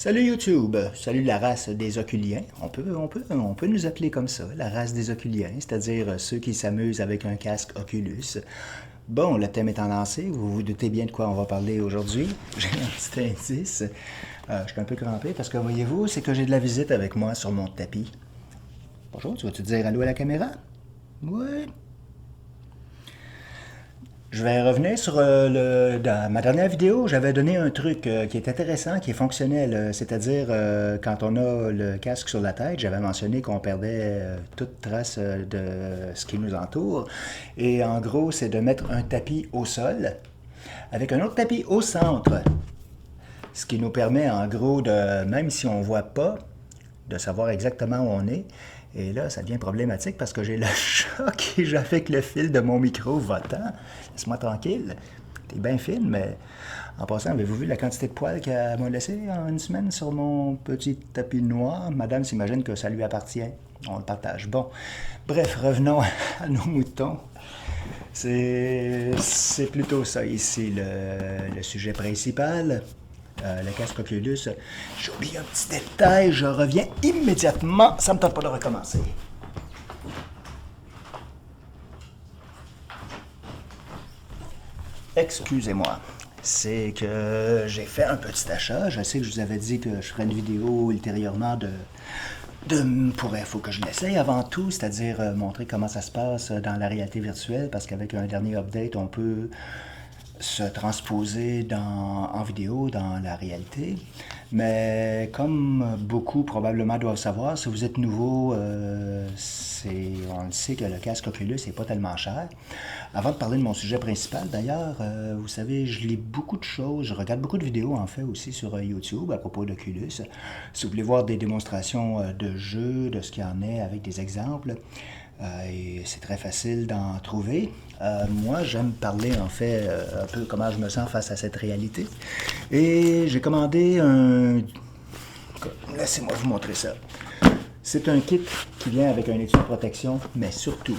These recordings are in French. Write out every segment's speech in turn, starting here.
Salut YouTube, salut la race des oculiens. On peut nous appeler comme ça, la race des oculiens, c'est-à-dire ceux qui s'amusent avec un casque Oculus. Bon, le thème étant lancé, vous vous doutez bien de quoi on va parler aujourd'hui. J'ai un petit indice. Je suis un peu crampé parce que voyez-vous, c'est que j'ai de la visite avec moi sur mon tapis. Bonjour, tu vas-tu dire allô à la caméra? Oui. Je vais revenir sur dans ma dernière vidéo, j'avais donné un truc qui est intéressant, qui est fonctionnel, c'est-à-dire quand on a le casque sur la tête, j'avais mentionné qu'on perdait toute trace de ce qui nous entoure. Et en gros, c'est de mettre un tapis au sol avec un autre tapis au centre. Ce qui nous permet en gros de, même si on ne voit pas, de savoir exactement où on est. Et là, ça devient problématique parce que j'ai le chat qui avec le fil de mon micro votant. Laisse-moi tranquille. T'es bien fine, mais en passant, avez-vous vu la quantité de poils qu'elle m'a laissé en une semaine sur mon petit tapis noir? Madame s'imagine que ça lui appartient. On le partage. Bon, bref, revenons à nos moutons. C'est plutôt ça ici, le sujet principal. Le casque Oculus. J'ai oublié un petit détail, je reviens immédiatement. Ça me tente pas de recommencer. Excusez-moi. C'est que j'ai fait un petit achat. Je sais que je vous avais dit que je ferais une vidéo ultérieurement il faut que je l'essaye avant tout, c'est-à-dire montrer comment ça se passe dans la réalité virtuelle, parce qu'avec un dernier update, on peut se transposer en vidéo dans la réalité. Mais comme beaucoup probablement doivent savoir, si vous êtes nouveau, on le sait que le casque Oculus n'est pas tellement cher. Avant de parler de mon sujet principal, d'ailleurs, vous savez, je lis beaucoup de choses, je regarde beaucoup de vidéos en fait aussi sur YouTube à propos d'Oculus. Si vous voulez voir des démonstrations de jeux, de ce qu'il y en est avec des exemples, et c'est très facile d'en trouver. Moi, j'aime parler en fait un peu comment je me sens face à cette réalité. Et j'ai commandé un... Laissez-moi vous montrer ça. C'est un kit qui vient avec un étui de protection, mais surtout,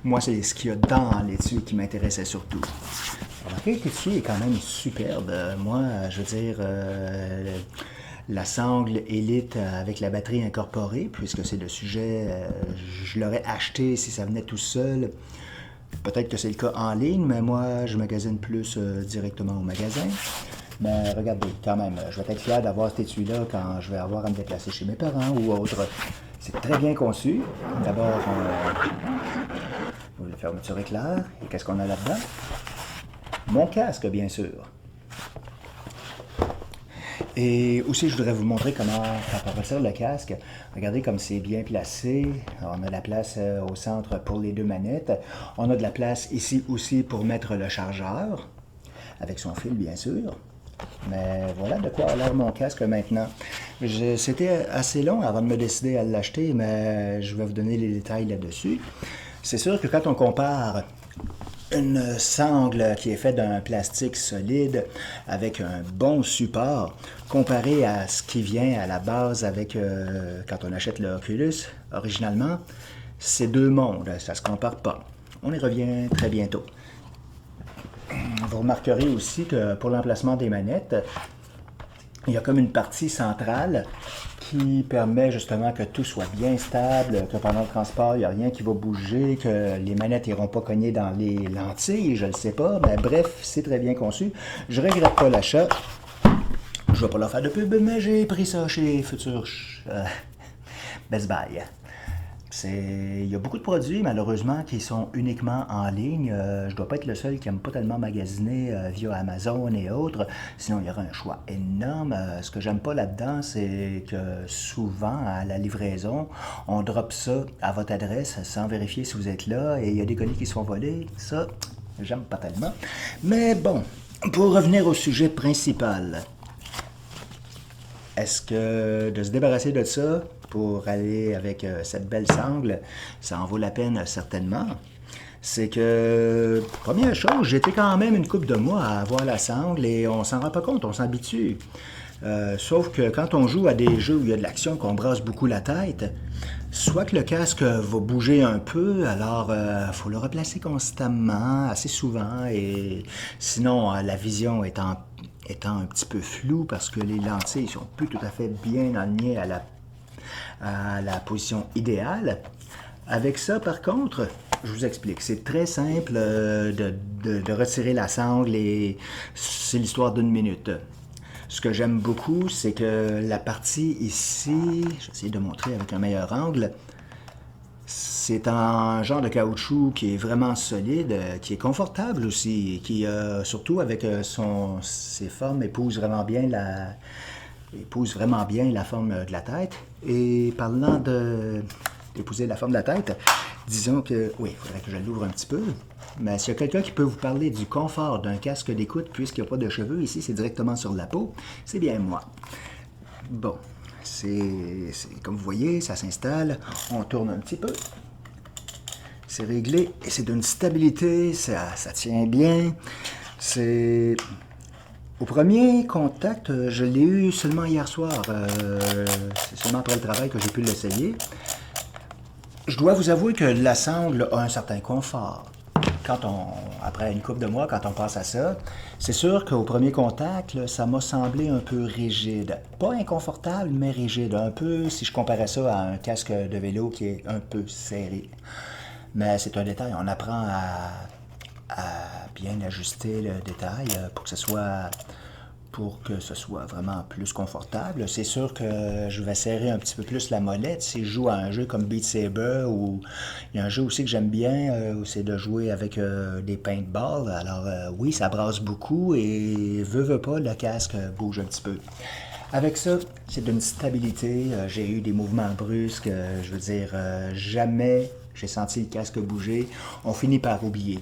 moi, c'est ce qu'il y a dans l'étui qui m'intéressait surtout. Remarquez que l'étui est quand même superbe. Moi, je veux dire... la sangle Elite avec la batterie incorporée, puisque c'est le sujet, je l'aurais acheté si ça venait tout seul. Peut-être que c'est le cas en ligne, mais moi, je magasine plus directement au magasin. Mais regardez, quand même, je vais être fier d'avoir cet étui-là quand je vais avoir à me déplacer chez mes parents ou autre. C'est très bien conçu. D'abord, la fermeture éclair. Et qu'est-ce qu'on a là-dedans? Mon casque, bien sûr. Et aussi, je voudrais vous montrer comment, quand on retire le casque, regardez comme c'est bien placé. On a la place au centre pour les deux manettes. On a de la place ici aussi pour mettre le chargeur, avec son fil, bien sûr. Mais voilà de quoi a l'air mon casque maintenant. C'était assez long avant de me décider à l'acheter, mais je vais vous donner les détails là-dessus. C'est sûr que quand on compare une sangle qui est faite d'un plastique solide avec un bon support, comparé à ce qui vient à la base avec quand on achète le Oculus, originalement, c'est deux mondes, ça ne se compare pas. On y revient très bientôt. Vous remarquerez aussi que pour l'emplacement des manettes, il y a comme une partie centrale qui permet justement que tout soit bien stable, que pendant le transport, il n'y a rien qui va bouger, que les manettes n'iront pas cogner dans les lentilles, je ne le sais pas, mais bref, c'est très bien conçu. Je ne regrette pas l'achat. Je ne vais pas leur faire de pub, mais j'ai pris ça chez Future Best Buy. Il y a beaucoup de produits, malheureusement, qui sont uniquement en ligne. Je ne dois pas être le seul qui n'aime pas tellement magasiner via Amazon et autres. Sinon, il y aura un choix énorme. Ce que j'aime pas là-dedans, c'est que souvent, à la livraison, on drop ça à votre adresse sans vérifier si vous êtes là. Et il y a des colis qui se font voler. Ça, j'aime pas tellement. Mais bon, pour revenir au sujet principal. Est-ce que de se débarrasser de ça pour aller avec cette belle sangle, ça en vaut la peine certainement? C'est que, première chose, j'étais quand même une couple de mois à avoir la sangle et on s'en rend pas compte, on s'habitue. Sauf que quand on joue à des jeux où il y a de l'action, qu'on brasse beaucoup la tête, soit que le casque va bouger un peu, alors il faut le replacer constamment, assez souvent, et sinon la vision est étant un petit peu flou parce que les lentilles sont plus tout à fait bien alignées à la position idéale. Avec ça, par contre, je vous explique. C'est très simple de retirer la sangle et c'est l'histoire d'une minute. Ce que j'aime beaucoup, c'est que la partie ici, je vais essayer de montrer avec un meilleur angle, c'est un genre de caoutchouc qui est vraiment solide, qui est confortable aussi, et qui, surtout avec ses formes, épouse vraiment bien la forme de la tête. Et parlant d'épouser la forme de la tête, disons que, oui, il faudrait que je l'ouvre un petit peu, mais s'il y a quelqu'un qui peut vous parler du confort d'un casque d'écoute, puisqu'il n'y a pas de cheveux ici, c'est directement sur la peau, c'est bien moi. Bon, c'est comme vous voyez, ça s'installe, on tourne un petit peu, c'est réglé, et c'est d'une stabilité, ça tient bien, c'est... Au premier contact, je l'ai eu seulement hier soir, c'est seulement après le travail que j'ai pu l'essayer. Je dois vous avouer que la sangle a un certain confort. Après une couple de mois, quand on passe à ça, c'est sûr qu'au premier contact, là, ça m'a semblé un peu rigide. Pas inconfortable, mais rigide. Un peu, si je comparais ça à un casque de vélo qui est un peu serré. Mais c'est un détail, on apprend à bien ajuster le détail pour que ce soit vraiment plus confortable. C'est sûr que je vais serrer un petit peu plus la molette si je joue à un jeu comme Beat Saber ou il y a un jeu aussi que j'aime bien, c'est de jouer avec des paintballs. Alors oui, ça brasse beaucoup et veut pas, le casque bouge un petit peu. Avec ça, c'est d'une stabilité. J'ai eu des mouvements brusques. Je veux dire, jamais j'ai senti le casque bouger. On finit par oublier.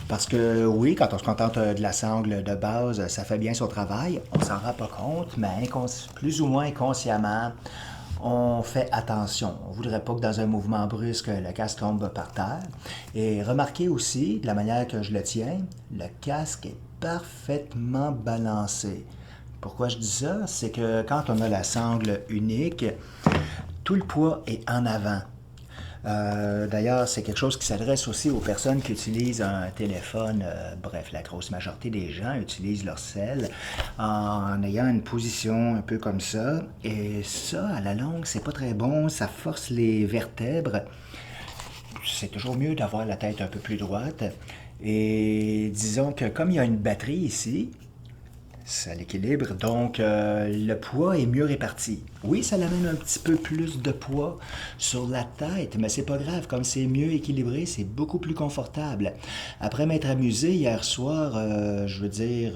Parce que oui, quand on se contente de la sangle de base, ça fait bien son travail. On s'en rend pas compte, mais plus ou moins inconsciemment, on fait attention. On ne voudrait pas que dans un mouvement brusque, le casque tombe par terre. Et remarquez aussi, de la manière que je le tiens, le casque est parfaitement balancé. Pourquoi je dis ça? C'est que quand on a la sangle unique, tout le poids est en avant. D'ailleurs, c'est quelque chose qui s'adresse aussi aux personnes qui utilisent un téléphone. Bref, la grosse majorité des gens utilisent leur cell en ayant une position un peu comme ça. Et ça, à la longue, c'est pas très bon. Ça force les vertèbres. C'est toujours mieux d'avoir la tête un peu plus droite. Et disons que comme il y a une batterie ici, c'est l'équilibre, donc le poids est mieux réparti. Oui, ça amène un petit peu plus de poids sur la tête, mais c'est pas grave, comme c'est mieux équilibré, c'est beaucoup plus confortable. Après m'être amusé hier soir, je veux dire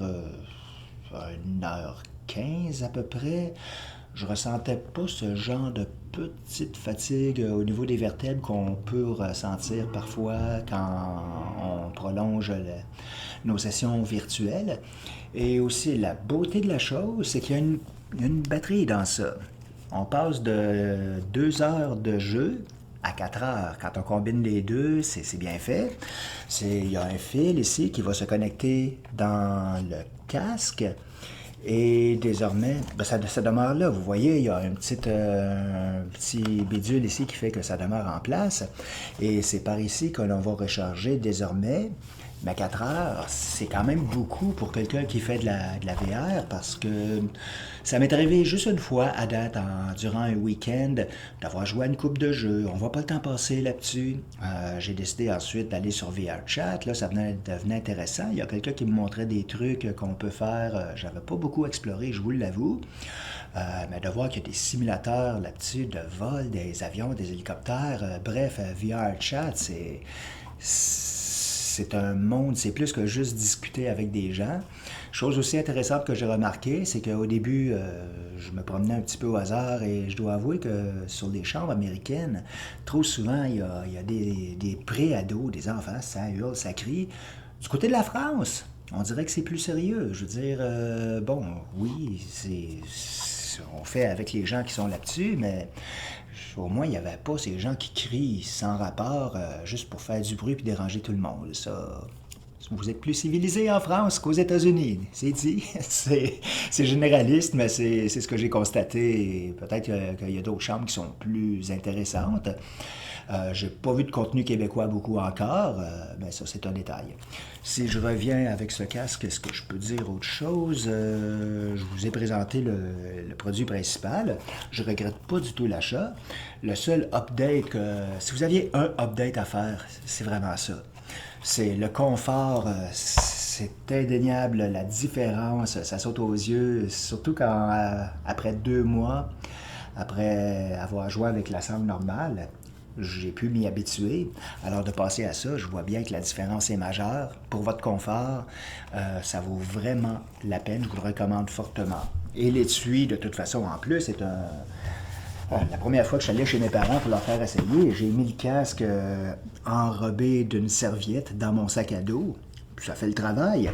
1h15 à peu près, je ressentais pas ce genre de petite fatigue au niveau des vertèbres qu'on peut ressentir parfois quand on prolonge nos sessions virtuelles. Et aussi, la beauté de la chose, c'est qu'il y a une batterie dans ça. On passe de 2 heures de jeu à 4 heures. Quand on combine les deux, c'est bien fait. Il y a un fil ici qui va se connecter dans le casque. Et désormais, ça demeure là. Vous voyez, il y a un petit bidule ici qui fait que ça demeure en place. Et c'est par ici que l'on va recharger désormais. Mais 4 heures, c'est quand même beaucoup pour quelqu'un qui fait de la VR parce que ça m'est arrivé juste une fois à date, durant un week-end, d'avoir joué à une coupe de jeux. On ne voit pas le temps passer là-dessus. J'ai décidé ensuite d'aller sur VRChat. Là, ça devenait intéressant. Il y a quelqu'un qui me montrait des trucs qu'on peut faire. J'avais pas beaucoup exploré, je vous l'avoue. Mais de voir qu'il y a des simulateurs là-dessus de vol, des avions, des hélicoptères. Bref, VRChat, c'est un monde, c'est plus que juste discuter avec des gens. Chose aussi intéressante que j'ai remarqué, c'est qu'au début, je me promenais un petit peu au hasard et je dois avouer que sur les chambres américaines, trop souvent, il y a des pré-ados, des enfants, ça hurle, ça crie. Du côté de la France, on dirait que c'est plus sérieux. Je veux dire, bon, oui, on fait avec les gens qui sont là-dessus, mais au moins, il n'y avait pas ces gens qui crient sans rapport juste pour faire du bruit puis déranger tout le monde. Ça, Vous êtes plus civilisé en France qu'aux États-Unis. C'est dit. C'est généraliste, mais c'est ce que j'ai constaté. Peut-être qu'il y a d'autres chambres qui sont plus intéressantes. J'ai pas vu de contenu québécois beaucoup encore, mais ça c'est un détail. Si je reviens avec ce casque, est-ce que je peux dire autre chose? Je vous ai présenté le produit principal. Je regrette pas du tout l'achat. Le seul update si vous aviez un update à faire, c'est vraiment ça. C'est le confort, c'est indéniable, la différence, ça saute aux yeux, surtout quand après 2 mois, après avoir joué avec la sangle normale, j'ai pu m'y habituer. Alors de passer à ça, je vois bien que la différence est majeure. Pour votre confort, ça vaut vraiment la peine, je vous le recommande fortement. Et l'étui, de toute façon, en plus, c'est la première fois que je suis allé chez mes parents pour leur faire essayer, j'ai mis le casque enrobé d'une serviette dans mon sac à dos. Ça fait le travail.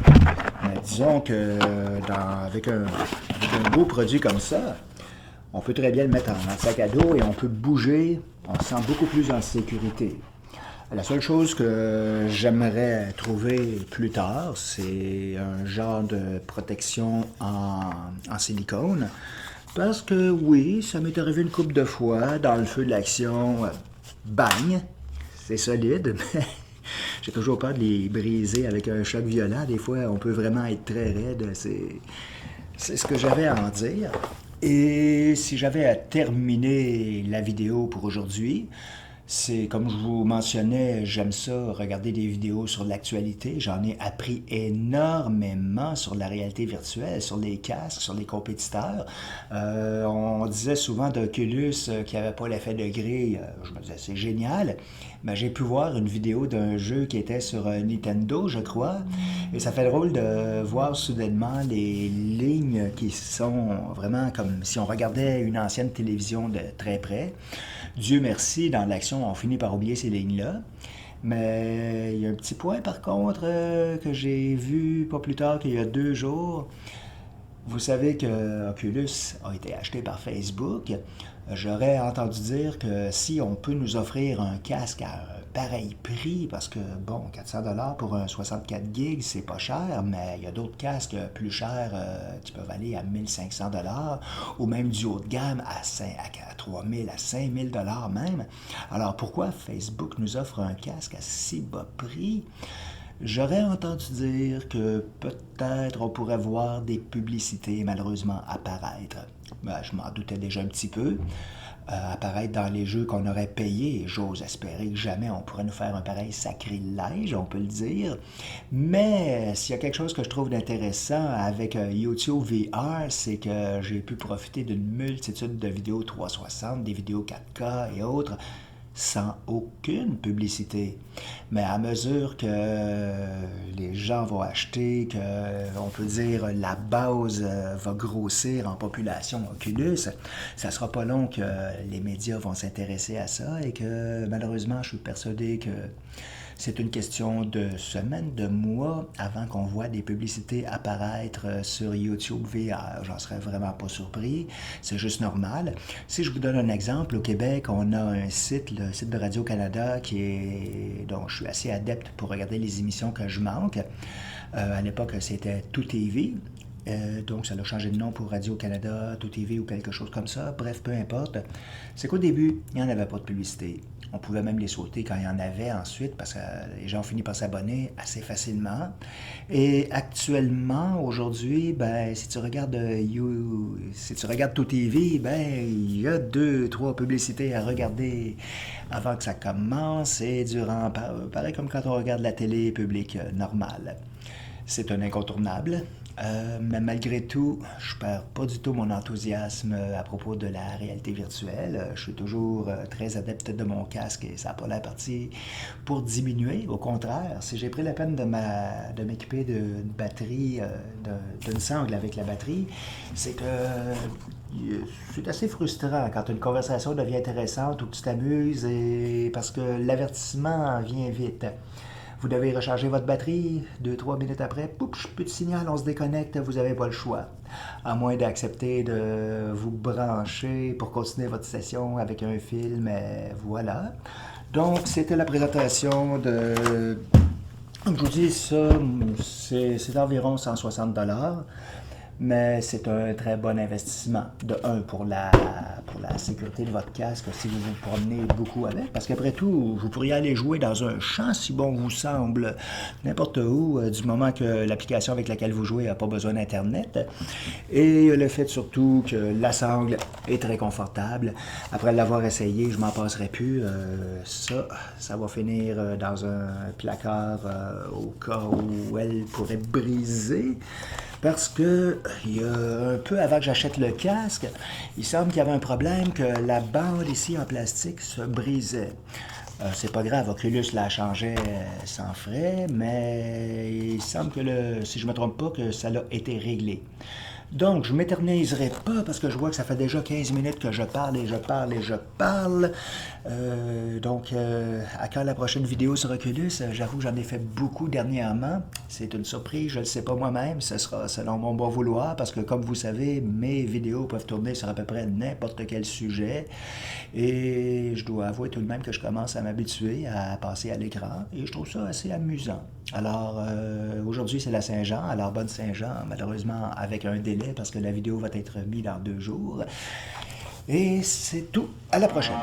Mais disons que avec un beau produit comme ça, on peut très bien le mettre en sac à dos et on peut bouger. On se sent beaucoup plus en sécurité. La seule chose que j'aimerais trouver plus tard, c'est un genre de protection en silicone. Parce que oui, ça m'est arrivé une couple de fois dans le feu de l'action. Bang! C'est solide, mais j'ai toujours peur de les briser avec un choc violent. Des fois, on peut vraiment être très raide. C'est ce que j'avais à en dire. Et si j'avais à terminer la vidéo pour aujourd'hui, c'est comme je vous mentionnais, j'aime ça, regarder des vidéos sur l'actualité. J'en ai appris énormément sur la réalité virtuelle, sur les casques, sur les compétiteurs. On disait souvent d'Oculus qui n'avait pas l'effet de grille. Je me disais, c'est génial. Mais j'ai pu voir une vidéo d'un jeu qui était sur Nintendo, je crois. Et ça fait drôle de voir soudainement les lignes qui sont vraiment comme si on regardait une ancienne télévision de très près. Dieu merci, dans l'action, on finit par oublier ces lignes-là. Mais il y a un petit point, par contre, que j'ai vu pas plus tard qu'il y a 2 jours. Vous savez que Oculus a été acheté par Facebook. J'aurais entendu dire que si on peut nous offrir un casque à un pareil prix, parce que, bon, 400$ pour un 64 gigs, c'est pas cher, mais il y a d'autres casques plus chers qui peuvent aller à 1500$, ou même du haut de gamme à 3000, à 5000$ même. Alors pourquoi Facebook nous offre un casque à si bas prix? J'aurais entendu dire que peut-être on pourrait voir des publicités malheureusement apparaître. Ben, je m'en doutais déjà un petit peu. Apparaître dans les jeux qu'on aurait payés. J'ose espérer que jamais on pourrait nous faire un pareil sacrilège, on peut le dire. Mais s'il y a quelque chose que je trouve d'intéressant avec YouTube VR, c'est que j'ai pu profiter d'une multitude de vidéos 360, des vidéos 4K et autres, sans aucune publicité. Mais à mesure que les gens vont acheter, que on peut dire la base va grossir en population Oculus, ça sera pas long que les médias vont s'intéresser à ça et que malheureusement, je suis persuadé que c'est une question de semaines, de mois avant qu'on voit des publicités apparaître sur YouTube VR. J'en serais vraiment pas surpris. C'est juste normal. Si je vous donne un exemple, au Québec, on a un site, le site de Radio-Canada, dont je suis assez adepte pour regarder les émissions que je manque. À l'époque, c'était Tout TV. Donc, ça a changé de nom pour Radio-Canada, Tout TV ou quelque chose comme ça. Bref, peu importe. C'est qu'au début, il n'y en avait pas de publicité. On pouvait même les sauter quand il y en avait ensuite parce que les gens ont fini par s'abonner assez facilement. Et actuellement, aujourd'hui, ben, si tu regardes Tout TV, ben, il y a 2, 3 publicités à regarder avant que ça commence et durant, pareil comme quand on regarde la télé publique normale. C'est un incontournable. Mais malgré tout, je perds pas du tout mon enthousiasme à propos de la réalité virtuelle. Je suis toujours très adepte de mon casque et ça n'a pas l'air parti pour diminuer. Au contraire, si j'ai pris la peine de m'équiper d'une batterie, d'une sangle avec la batterie, c'est que c'est assez frustrant quand une conversation devient intéressante ou que tu t'amuses parce que l'avertissement vient vite. Vous devez recharger votre batterie, 2-3 minutes après, poup, plus de signal, on se déconnecte, vous n'avez pas le choix. À moins d'accepter de vous brancher pour continuer votre session avec un film, voilà. Donc, c'était la présentation Comme je vous dis, ça, c'est environ 160 $. Mais c'est un très bon investissement. De un, pour la sécurité de votre casque, si vous vous promenez beaucoup avec. Parce qu'après tout, vous pourriez aller jouer dans un champ, si bon vous semble, n'importe où, du moment que l'application avec laquelle vous jouez n'a pas besoin d'Internet. Et le fait surtout que la sangle est très confortable. Après l'avoir essayé, je m'en passerai plus. Ça va finir dans un placard au cas où elle pourrait briser. Parce que il y a un peu avant que j'achète le casque, il semble qu'il y avait un problème que la bande ici en plastique se brisait. C'est pas grave, Oculus la changeait sans frais, mais il semble que si je me trompe pas, que ça a été réglé. Donc, je ne m'éterniserai pas parce que je vois que ça fait déjà 15 minutes que je parle et je parle et je parle. À quand la prochaine vidéo sur Oculus? J'avoue que j'en ai fait beaucoup dernièrement. C'est une surprise, je ne le sais pas moi-même. Ce sera selon mon bon vouloir parce que, comme vous savez, mes vidéos peuvent tourner sur à peu près n'importe quel sujet. Et je dois avouer tout de même que je commence à m'habituer à passer à l'écran et je trouve ça assez amusant. Alors, aujourd'hui, c'est la Saint-Jean. Alors, bonne Saint-Jean, malheureusement, avec un délai parce que la vidéo va être mise dans 2 jours. Et c'est tout. À la prochaine.